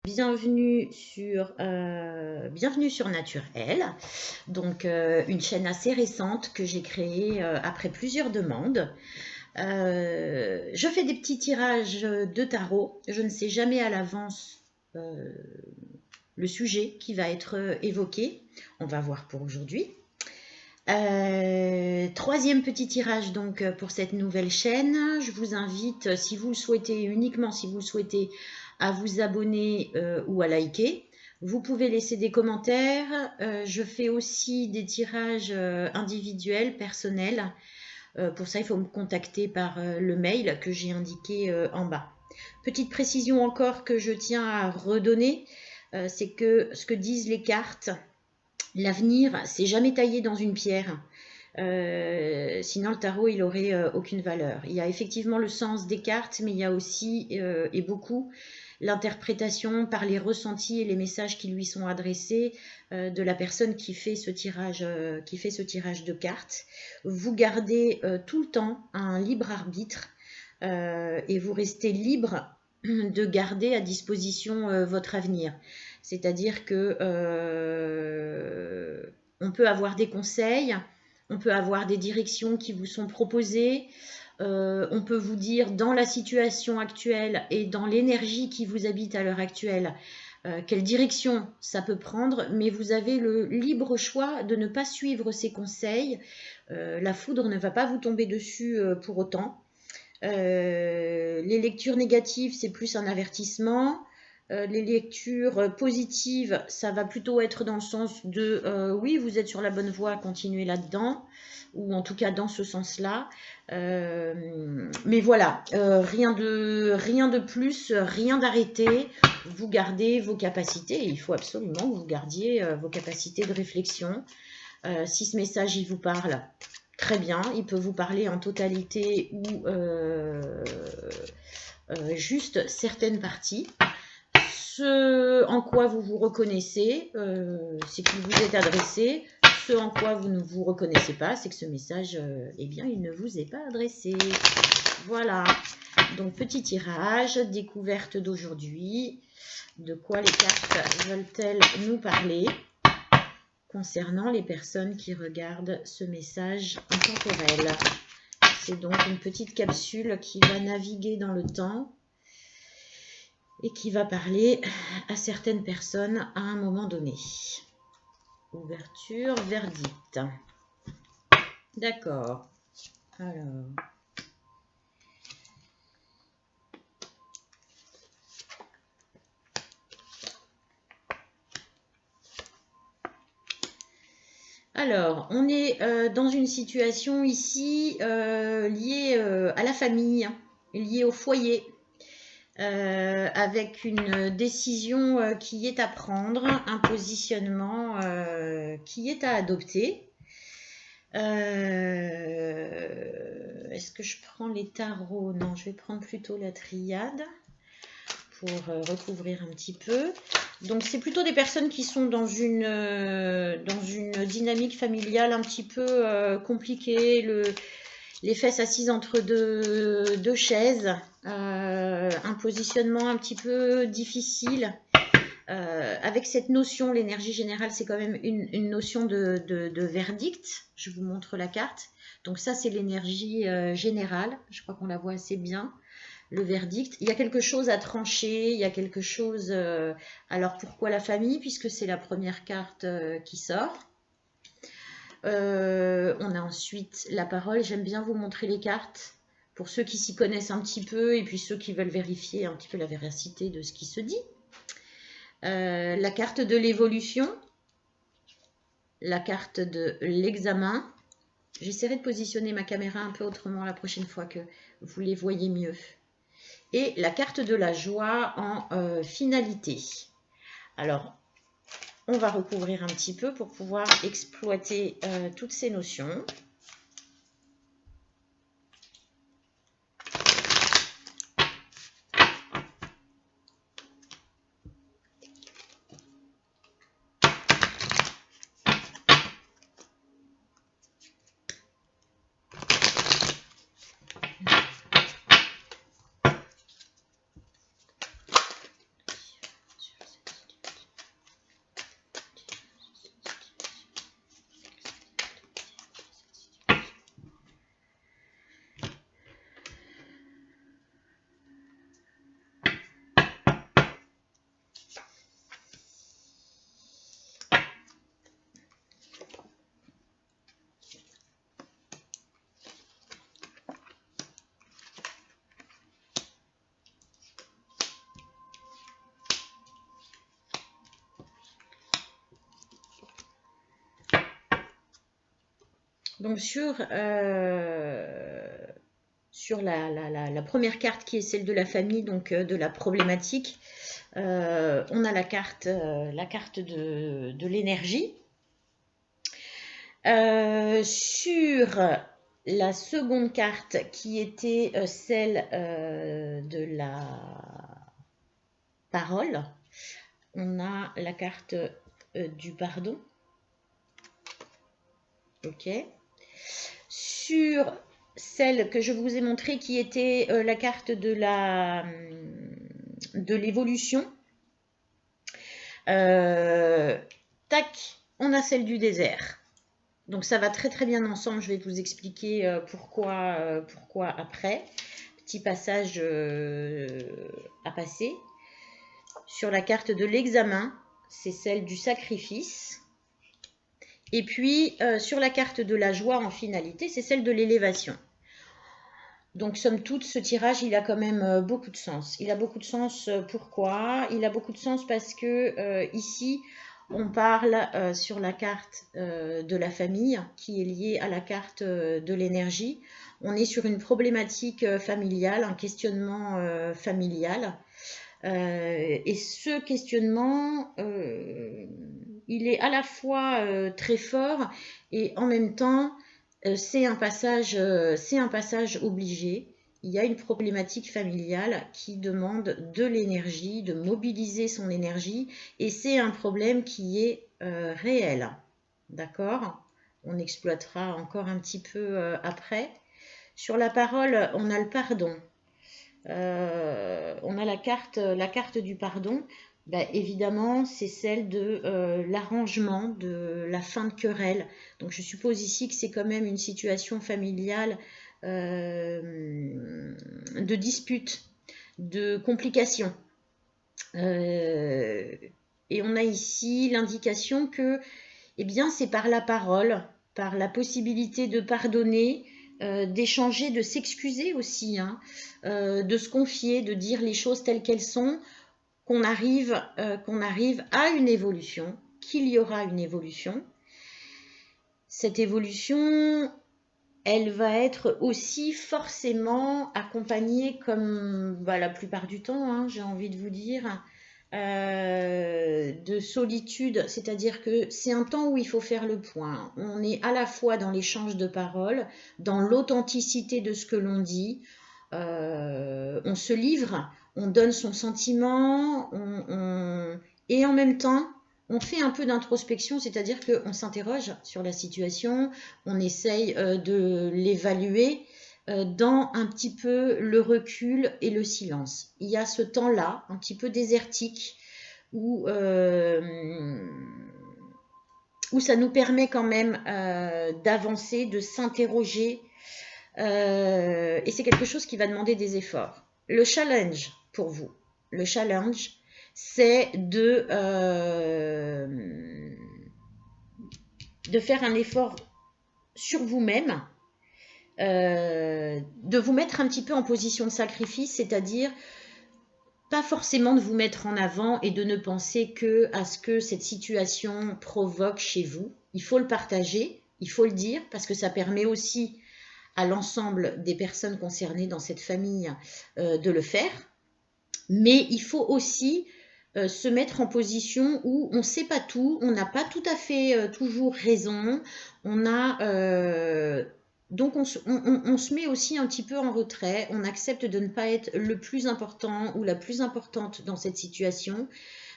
Bienvenue sur Naturel, donc une chaîne assez récente que j'ai créée après plusieurs demandes. Je fais des petits tirages de tarot, je ne sais jamais à l'avance le sujet qui va être évoqué, on va voir pour aujourd'hui. Troisième petit tirage donc pour cette nouvelle chaîne. Je vous invite, si vous le souhaitez, uniquement si vous le souhaitez, à vous abonner ou à liker. Vous pouvez laisser des commentaires. Je fais aussi des tirages individuels, personnels. Pour ça, il faut me contacter par le mail que j'ai indiqué en bas. Petite précision encore que je tiens à redonner, c'est que ce que disent les cartes, l'avenir, c'est jamais taillé dans une pierre. Sinon le tarot il aurait aucune valeur. Il y a effectivement le sens des cartes, mais il y a aussi et beaucoup l'interprétation par les ressentis et les messages qui lui sont adressés de la personne qui fait ce tirage de cartes. Vous gardez tout le temps un libre arbitre et vous restez libre de garder à disposition votre avenir. C'est-à-dire que on peut avoir des conseils, on peut avoir des directions qui vous sont proposées, on peut vous dire dans la situation actuelle et dans l'énergie qui vous habite à l'heure actuelle, quelle direction ça peut prendre, mais vous avez le libre choix de ne pas suivre ces conseils. La foudre ne va pas vous tomber dessus pour autant. Les lectures négatives, c'est plus un avertissement. Les lectures positives, ça va plutôt être dans le sens de oui, vous êtes sur la bonne voie, continuez là-dedans, ou en tout cas dans ce sens-là. Mais voilà, rien de plus, rien d'arrêté. Vous gardez vos capacités, et il faut absolument que vous gardiez vos capacités de réflexion. Si ce message, il vous parle, très bien, il peut vous parler en totalité ou juste certaines parties. Ce en quoi vous vous reconnaissez, c'est qu'il vous est adressé. Ce en quoi vous ne vous reconnaissez pas, c'est que ce message, eh bien, il ne vous est pas adressé. Voilà. Donc, petit tirage, découverte d'aujourd'hui. De quoi les cartes veulent-elles nous parler concernant les personnes qui regardent ce message intemporel? C'est donc une petite capsule qui va naviguer dans le temps et qui va parler à certaines personnes à un moment donné. Ouverture, verdict. D'accord. Alors, on est dans une situation ici liée à la famille, liée au foyer. Avec une décision qui est à prendre, un positionnement qui est à adopter. Est-ce que je prends les tarots? Non, je vais prendre plutôt la triade pour recouvrir un petit peu. Donc, c'est plutôt des personnes qui sont dans une dynamique familiale un petit peu compliquée, les fesses assises entre deux chaises, un positionnement un petit peu difficile. Avec cette notion, l'énergie générale, c'est quand même une notion de verdict. Je vous montre la carte. Donc ça, c'est l'énergie générale. Je crois qu'on la voit assez bien. Le verdict. Il y a quelque chose à trancher. Il y a quelque chose... alors, pourquoi la famille? Puisque c'est la première carte qui sort. On a ensuite la parole. J'aime bien vous montrer les cartes pour ceux qui s'y connaissent un petit peu et puis ceux qui veulent vérifier un petit peu la véracité de ce qui se dit. La carte de l'évolution, la carte de l'examen. J'essaierai de positionner ma caméra un peu autrement la prochaine fois que vous les voyez mieux. Et la carte de la joie en finalité. Alors, on va recouvrir un petit peu pour pouvoir exploiter toutes ces notions. Donc sur la première carte qui est celle de la famille, donc de la problématique, on a la carte de l'énergie. Sur la seconde carte qui était celle de la parole, on a la carte du pardon. Ok. Sur celle que je vous ai montrée qui était la carte de l'évolution, tac, on a celle du désert. Donc ça va très très bien ensemble, je vais vous expliquer pourquoi après. Petit passage à passer. Sur la carte de l'examen, c'est celle du sacrifice. Et puis sur la carte de la joie en finalité, c'est celle de l'élévation. Donc somme toute, ce tirage, il a quand même beaucoup de sens. Il a beaucoup de sens, pourquoi? Il a beaucoup de sens parce que ici, on parle sur la carte de la famille qui est liée à la carte de l'énergie. On est sur une problématique familiale, un questionnement familial. Et ce questionnement, il est à la fois très fort et en même temps, c'est un passage obligé. Il y a une problématique familiale qui demande de l'énergie, de mobiliser son énergie, et c'est un problème qui est réel. D'accord? On exploitera encore un petit peu après. Sur la parole, on a le pardon. On a la carte du pardon. Ben, évidemment, c'est celle de l'arrangement, de la fin de querelle. Donc je suppose ici que c'est quand même une situation familiale de dispute, de complications. Et on a ici l'indication que eh bien, c'est par la parole, par la possibilité de pardonner, d'échanger, de s'excuser aussi, hein, de se confier, de dire les choses telles qu'elles sont, qu'on arrive à une évolution, qu'il y aura une évolution. Cette évolution, elle va être aussi forcément accompagnée, comme la plupart du temps, hein, j'ai envie de vous dire, de solitude, c'est-à-dire que c'est un temps où il faut faire le point. On est à la fois dans l'échange de paroles, dans l'authenticité de ce que l'on dit, on se livre, on donne son sentiment, et en même temps, on fait un peu d'introspection, c'est-à-dire qu'on s'interroge sur la situation, on essaye de l'évaluer, dans un petit peu le recul et le silence. Il y a ce temps-là, un petit peu désertique, où ça nous permet quand même d'avancer, de s'interroger, et c'est quelque chose qui va demander des efforts. Le challenge pour vous, c'est de faire un effort sur vous-même, de vous mettre un petit peu en position de sacrifice, c'est-à-dire pas forcément de vous mettre en avant et de ne penser que à ce que cette situation provoque chez vous. Il faut le partager, il faut le dire, parce que ça permet aussi à l'ensemble des personnes concernées dans cette famille de le faire. Mais il faut aussi se mettre en position où on ne sait pas tout, on n'a pas tout à fait toujours raison, donc on se met aussi un petit peu en retrait, on accepte de ne pas être le plus important ou la plus importante dans cette situation,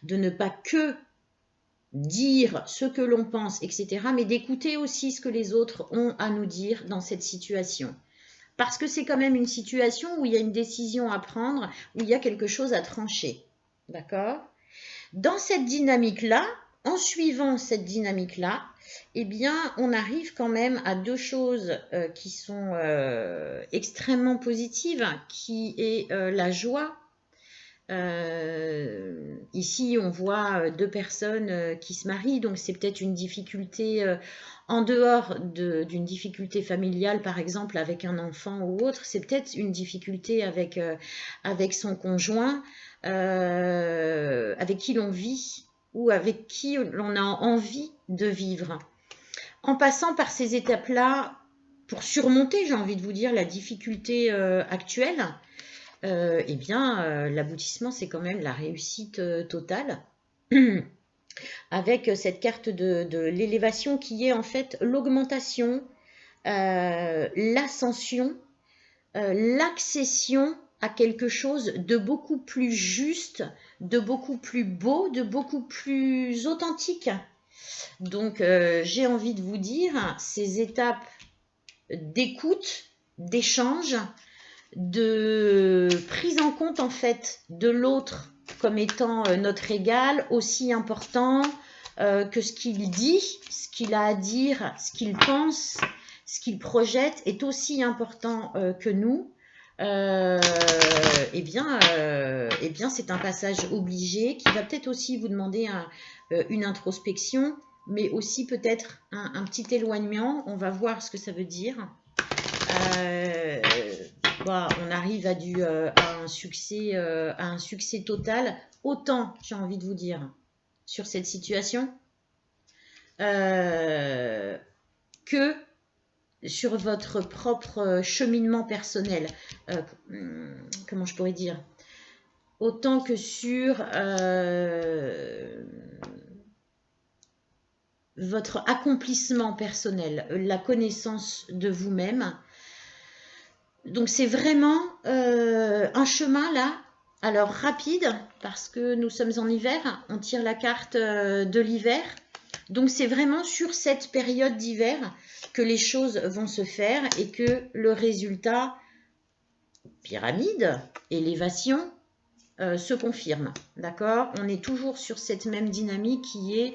de ne pas que dire ce que l'on pense, etc., mais d'écouter aussi ce que les autres ont à nous dire dans cette situation. Parce que c'est quand même une situation où il y a une décision à prendre, où il y a quelque chose à trancher. D'accord? Dans cette dynamique-là, en suivant cette dynamique-là, eh bien, on arrive quand même à deux choses qui sont extrêmement positives, qui est la joie. Ici, on voit deux personnes qui se marient, donc c'est peut-être une difficulté en dehors d'une difficulté familiale, par exemple avec un enfant ou autre, c'est peut-être une difficulté avec son conjoint, avec qui l'on vit ou avec qui l'on a envie de vivre. En passant par ces étapes-là, pour surmonter, j'ai envie de vous dire, la difficulté actuelle, eh bien, l'aboutissement, c'est quand même la réussite totale. Avec cette carte de l'élévation qui est en fait l'augmentation, l'ascension, l'accession à quelque chose de beaucoup plus juste, de beaucoup plus beau, de beaucoup plus authentique. Donc, j'ai envie de vous dire, ces étapes d'écoute, d'échange, de prise en compte en fait de l'autre comme étant notre égal, aussi important que ce qu'il dit, ce qu'il a à dire, ce qu'il pense, ce qu'il projette est aussi important que nous. Eh bien, c'est un passage obligé qui va peut-être aussi vous demander une introspection, mais aussi peut-être un petit éloignement. On va voir ce que ça veut dire. On arrive à un succès total. Autant, j'ai envie de vous dire, sur cette situation, que sur votre propre cheminement personnel. Comment je pourrais dire? Autant que sur votre accomplissement personnel, la connaissance de vous-même. Donc c'est vraiment un chemin là, alors rapide, parce que nous sommes en hiver, on tire la carte de l'hiver. Donc c'est vraiment sur cette période d'hiver que les choses vont se faire et que le résultat, pyramide, élévation, se confirme. D'accord? On est toujours sur cette même dynamique qui est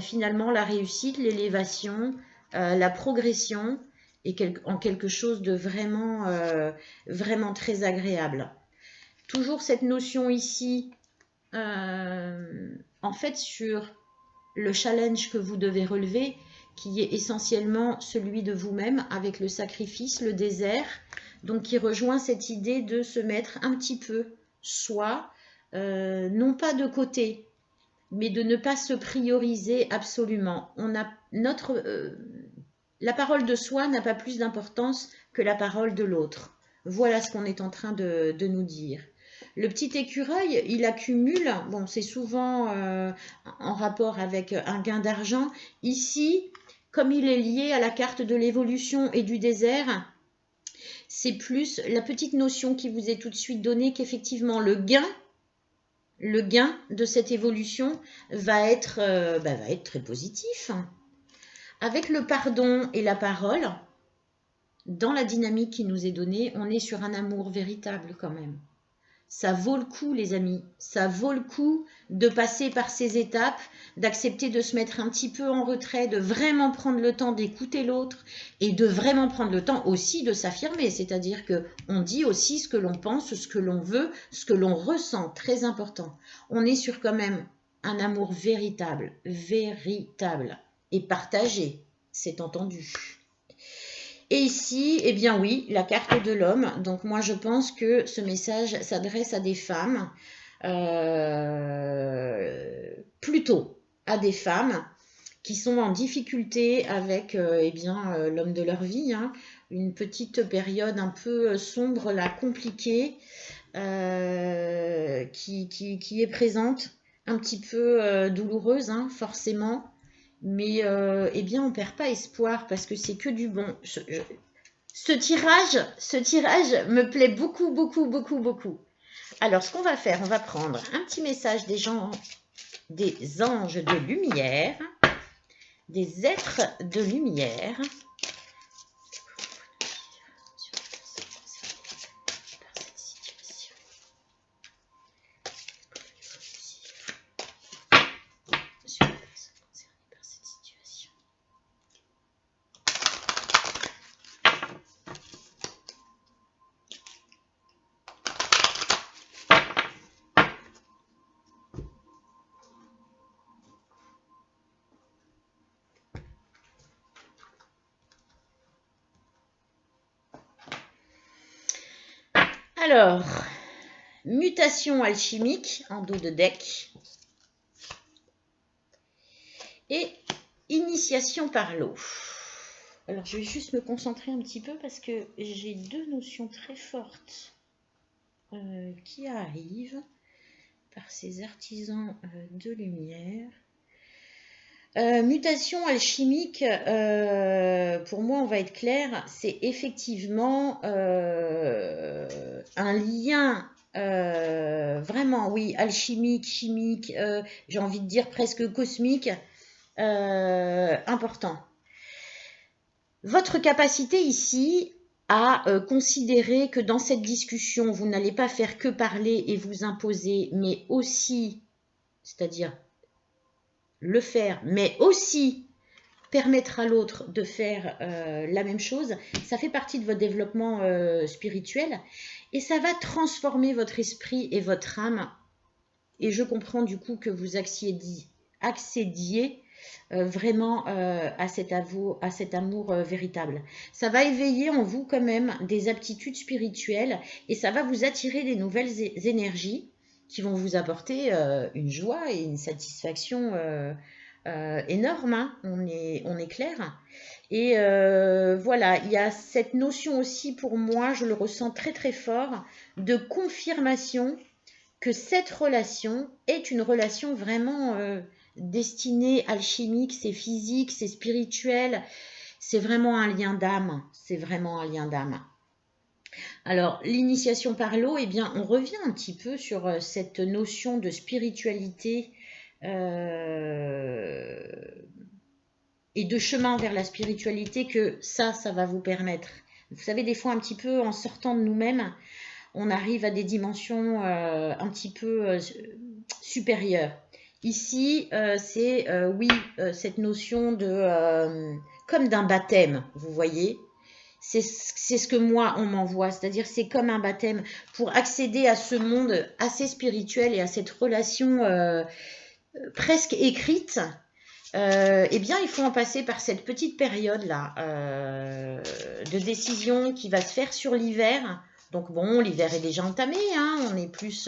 finalement la réussite, l'élévation, la progression et en quelque chose de vraiment, vraiment très agréable. Toujours cette notion ici, en fait, sur le challenge que vous devez relever, qui est essentiellement celui de vous-même avec le sacrifice, le désert, donc qui rejoint cette idée de se mettre un petit peu soi, non pas de côté, mais de ne pas se prioriser absolument. La parole de soi n'a pas plus d'importance que la parole de l'autre. Voilà ce qu'on est en train de nous dire. Le petit écureuil, il accumule, bon, c'est souvent en rapport avec un gain d'argent. Ici, comme il est lié à la carte de l'évolution et du désert, c'est plus la petite notion qui vous est tout de suite donnée qu'effectivement le gain de cette évolution va être très positif. Avec le pardon et la parole, dans la dynamique qui nous est donnée, on est sur un amour véritable quand même. Ça vaut le coup, les amis. Ça vaut le coup de passer par ces étapes, d'accepter de se mettre un petit peu en retrait, de vraiment prendre le temps d'écouter l'autre et de vraiment prendre le temps aussi de s'affirmer. C'est-à-dire qu'on dit aussi ce que l'on pense, ce que l'on veut, ce que l'on ressent. Très important. On est sur quand même un amour véritable et partagé. C'est entendu. Et ici, eh bien oui, la carte de l'homme. Donc moi, je pense que ce message s'adresse à des femmes, plutôt à des femmes qui sont en difficulté avec l'homme de leur vie. Hein. Une petite période un peu sombre, là, compliquée, qui est présente, un petit peu douloureuse, hein, forcément. Mais on ne perd pas espoir parce que c'est que du bon. Ce tirage me plaît beaucoup, beaucoup, beaucoup, beaucoup. Alors, ce qu'on va faire, on va prendre un petit message des anges de lumière, des êtres de lumière. Alors, mutation alchimique en dos de deck. Et Initiation par l'eau. Alors, je vais juste me concentrer un petit peu parce que j'ai deux notions très fortes qui arrivent par ces artisans de lumière. Mutation alchimique, pour moi, on va être clair, c'est effectivement un lien vraiment, oui, alchimique, chimique, j'ai envie de dire presque cosmique, important. Votre capacité ici à considérer que dans cette discussion, vous n'allez pas faire que parler et vous imposer, mais aussi, c'est-à-dire le faire, mais aussi permettre à l'autre de faire la même chose, ça fait partie de votre développement spirituel et ça va transformer votre esprit et votre âme. Et je comprends du coup que vous accédiez vraiment à cet amour véritable. Ça va éveiller en vous quand même des aptitudes spirituelles et ça va vous attirer des nouvelles énergies qui vont vous apporter une joie et une satisfaction énorme, hein, on est clair. Et voilà, il y a cette notion aussi pour moi, je le ressens très très fort, de confirmation que cette relation est une relation vraiment destinée, alchimique, c'est physique, c'est spirituel, c'est vraiment un lien d'âme, c'est vraiment un lien d'âme. Alors, l'initiation par l'eau, eh bien, on revient un petit peu sur cette notion de spiritualité et de chemin vers la spiritualité que ça va vous permettre. Vous savez, des fois, un petit peu en sortant de nous-mêmes, on arrive à des dimensions un petit peu supérieures. Ici, c'est, oui, cette notion de comme d'un baptême, vous voyez. C'est ce que moi, on m'envoie. C'est-à-dire, c'est comme un baptême pour accéder à ce monde assez spirituel et à cette relation presque écrite. Eh bien, il faut en passer par cette petite période-là de décision qui va se faire sur l'hiver. Donc bon, l'hiver est déjà entamé, hein, on est plus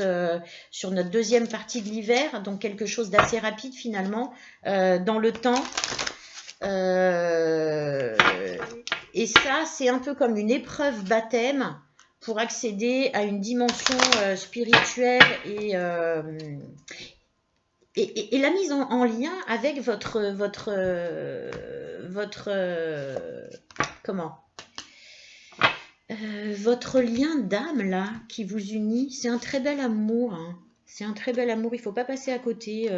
sur notre deuxième partie de l'hiver, donc quelque chose d'assez rapide finalement dans le temps. Et ça, c'est un peu comme une épreuve baptême pour accéder à une dimension spirituelle et la mise en lien avec votre comment votre lien d'âme là qui vous unit, c'est un très bel amour, hein. C'est un très bel amour, il faut pas passer à côté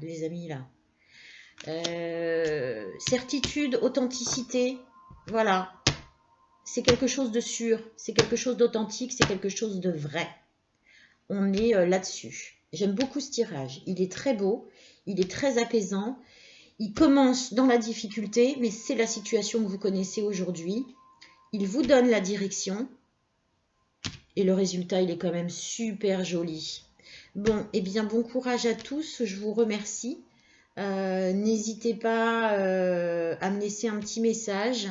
les amis là. Certitude, authenticité, voilà, c'est quelque chose de sûr, c'est quelque chose d'authentique, c'est quelque chose de vrai. On est là-dessus. J'aime beaucoup ce tirage, il est très beau, il est très apaisant. Il commence dans la difficulté, mais c'est la situation que vous connaissez aujourd'hui. Il vous donne la direction et le résultat, il est quand même super joli. Bon, eh bien, bon courage à tous, je vous remercie. N'hésitez pas à me laisser un petit message.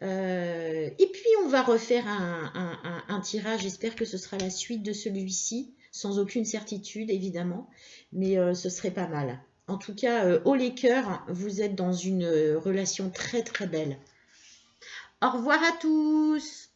Et puis, on va refaire un tirage. J'espère que ce sera la suite de celui-ci, sans aucune certitude, évidemment, mais ce serait pas mal. En tout cas, haut les cœurs, vous êtes dans une relation très très belle. Au revoir à tous!